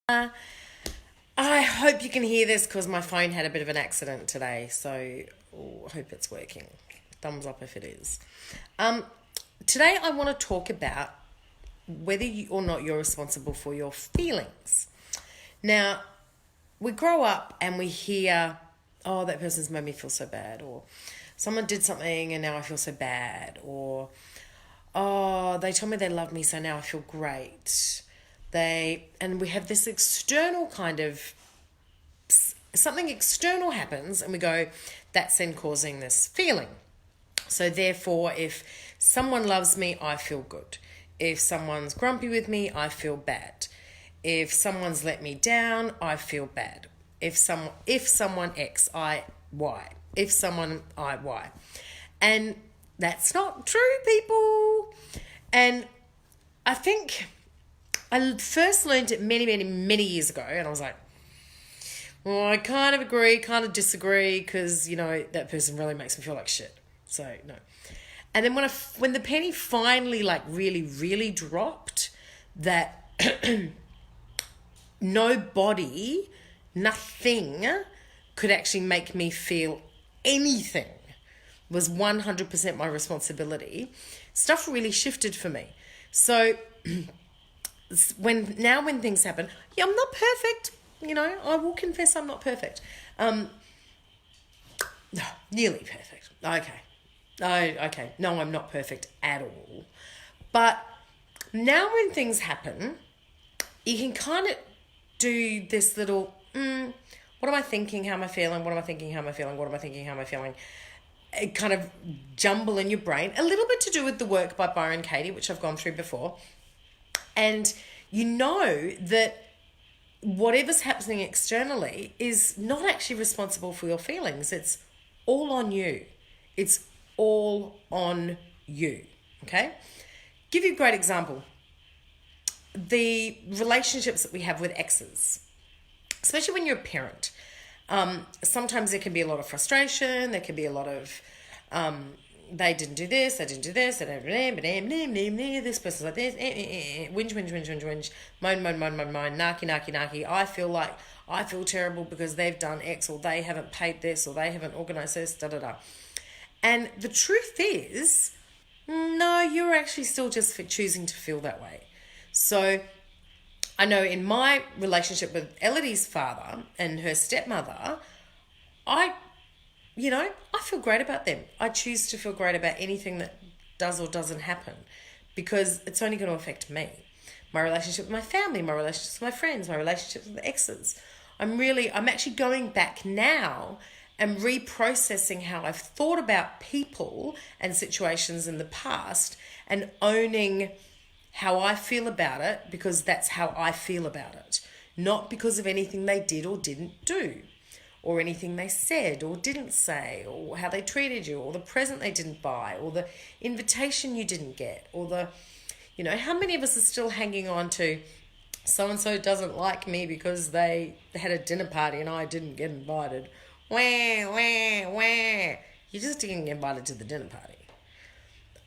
I hope you can hear this because my phone had a bit of an accident today, so I hope it's working. Thumbs up if it is. Today I want to talk about whether you or not you're responsible for your feelings. Now, we grow up and we hear, oh, that person's made me feel so bad, or someone did something and now I feel so bad, or oh, they told me they love me, so now I feel great. And we have this external kind of, something external happens and we go, that's then causing this feeling. So therefore, if someone loves me, I feel good. If someone's grumpy with me, I feel bad. If someone's let me down, I feel bad. If someone X, I Y. If someone I Y. And that's not true, people. And I think I first learned it many, many, many years ago, and I was like, well, I kind of agree, kind of disagree, because, that person really makes me feel like shit. So, no. And then when the penny finally, really, really dropped, that nobody, nothing could actually make me feel anything, was 100% my responsibility, stuff really shifted for me. So when things happen, I'm not perfect, I will confess I'm not perfect. Nearly perfect. Okay. No, I'm not perfect at all. But now when things happen, you can kind of do this little, what am I thinking? How am I feeling? What am I thinking? How am I feeling? What am I thinking? How am I feeling? It kind of jumble in your brain. A little bit to do with the work by Byron Katie, which I've gone through before. And you know that whatever's happening externally is not actually responsible for your feelings. It's all on you. It's all on you. Okay? Give you a great example. The relationships that we have with exes, especially when you're a parent. Sometimes there can be a lot of frustration. There can be a lot of, they didn't do this, they didn't do this, this person's like this, whinge, moan, narky. I feel terrible because they've done X, or they haven't paid this, or they haven't organised this, And the truth is, no, you're actually still just choosing to feel that way. So I know in my relationship with Elodie's father and her stepmother, I feel great about them. I choose to feel great about anything that does or doesn't happen because it's only going to affect me. My relationship with my family, my relationships with my friends, my relationships with the exes. I'm actually going back now and reprocessing how I've thought about people and situations in the past and owning how I feel about it because that's how I feel about it. Not because of anything they did or didn't do, or anything they said or didn't say, or how they treated you, or the present they didn't buy, or the invitation you didn't get, or how many of us are still hanging on to so-and-so doesn't like me because they had a dinner party and I didn't get invited. Wah. You just didn't get invited to the dinner party.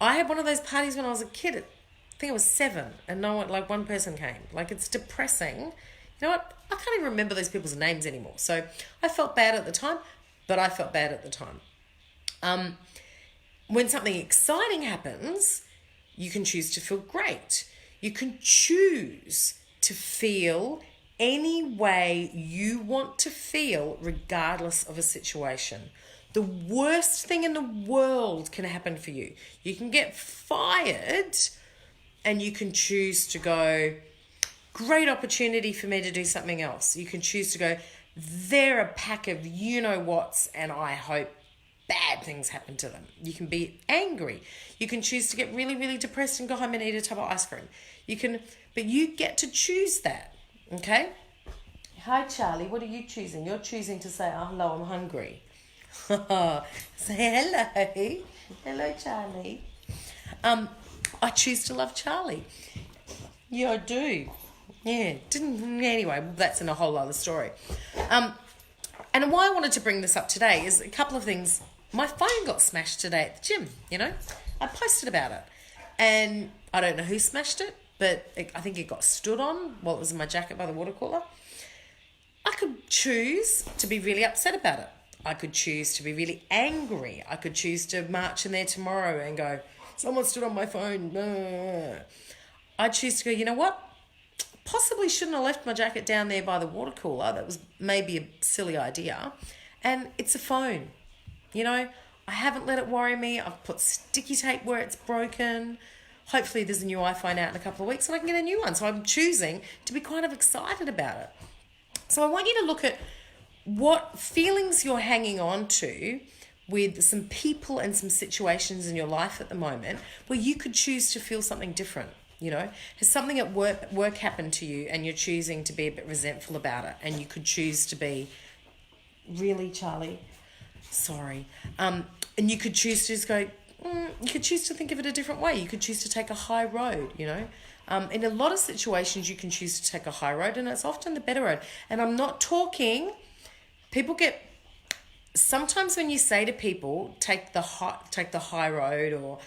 I had one of those parties when I was a kid. I think I was 7, and one person came. It's depressing. You know what? I can't even remember those people's names anymore. So I felt bad at the time, but I felt bad at the time. When something exciting happens, you can choose to feel great. You can choose to feel any way you want to feel, regardless of a situation. The worst thing in the world can happen for you. You can get fired, and you can choose to go, great opportunity for me to do something else. You can choose to go, they're a pack of you-know-whats, and I hope bad things happen to them. You can be angry. You can choose to get really, really depressed and go home and eat a tub of ice cream. But you get to choose that, okay? Hi, Charlie. What are you choosing? You're choosing to say, oh, hello, I'm hungry. Say hello. Hello, Charlie. I choose to love Charlie. Yeah, I do. Yeah, anyway, that's in a whole other story. And why I wanted to bring this up today is a couple of things. My phone got smashed today at the gym, I posted about it. And I don't know who smashed it. but I think it got stood on while it was in my jacket by the water cooler. I could choose to be really upset about it. I could choose to be really angry. I could choose to march in there tomorrow and go, someone stood on my phone. I'd choose to go, you know what? Possibly shouldn't have left my jacket down there by the water cooler. That was maybe a silly idea. And it's a phone. You know, I haven't let it worry me. I've put sticky tape where it's broken. Hopefully there's a new iPhone out in a couple of weeks and I can get a new one. So I'm choosing to be kind of excited about it. So I want you to look at what feelings you're hanging on to with some people and some situations in your life at the moment where you could choose to feel something different. You know, has something at work happened to you and you're choosing to be a bit resentful about it, and you could choose to be, really, Charlie? Sorry. And you could choose to just go, you could choose to think of it a different way. You could choose to take a high road, you know. In a lot of situations, you can choose to take a high road, and it's often the better road. And I'm not talking, people get, sometimes when you say to people, take the high road or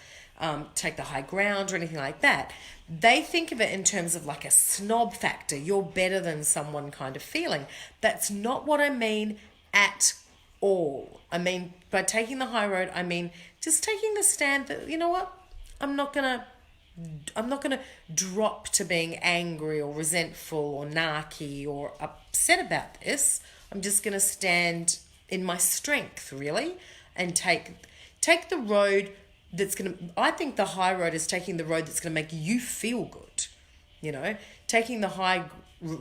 take the high ground or anything like that, they think of it in terms of like a snob factor. You're better than someone kind of feeling. That's not what I mean at all. I mean, by taking the high road, I mean just taking the stand that, you know what, I'm not gonna drop to being angry or resentful or narky or upset about this. I'm just gonna stand in my strength, really, and take the road that's gonna. I think the high road is taking the road that's gonna make you feel good. You know, taking the high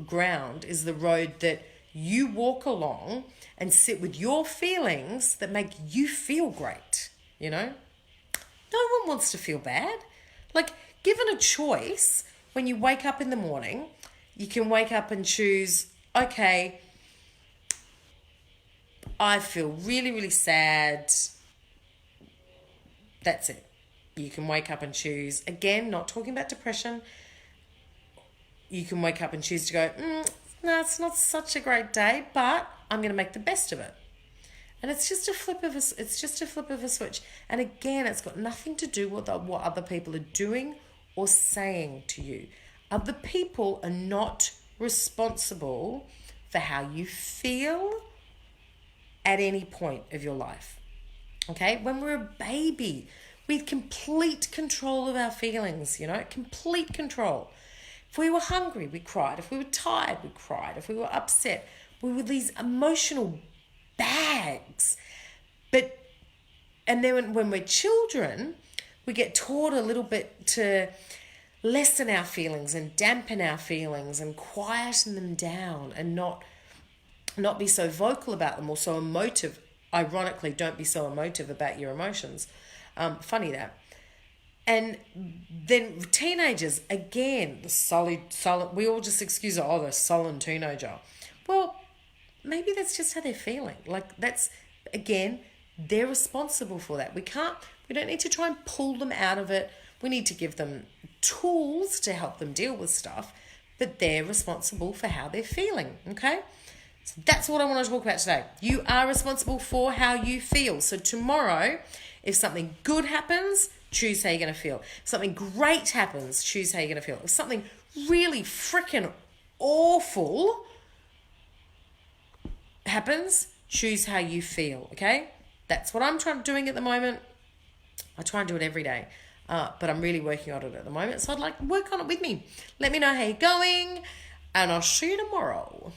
ground is the road that you walk along and sit with your feelings that make you feel great. You know, no one wants to feel bad. Like, given a choice, when you wake up in the morning, you can wake up and choose, okay, I feel really, really sad. That's it. You can wake up and choose, again, not talking about depression. You can wake up and choose to go, no, it's not such a great day, but I'm going to make the best of it. And it's just a flip of a switch. And again, it's got nothing to do with what other people are doing or saying to you. Other people are not responsible for how you feel at any point of your life. Okay? When we're a baby, we have complete control of our feelings, you know, complete control. If we were hungry, we cried. If we were tired, we cried. If we were upset, we were these emotional bags. And then when we're children, we get taught a little bit to lessen our feelings and dampen our feelings and quieten them down and not be so vocal about them or so emotive. Ironically, don't be so emotive about your emotions. Funny that. And then teenagers, again, the solid, we all just excuse it, the sullen teenager. Well, maybe that's just how they're feeling. Like, that's, again, they're responsible for that. We don't need to try and pull them out of it. We need to give them tools to help them deal with stuff, but they're responsible for how they're feeling, okay? So that's what I want to talk about today. You are responsible for how you feel. So tomorrow, if something good happens, choose how you're going to feel. If something great happens, choose how you're going to feel. If something really freaking awful happens, choose how you feel, okay? That's what I'm doing at the moment. I try and do it every day, but I'm really working on it at the moment. So I'd like to work on it with me. Let me know how you're going, and I'll see you tomorrow.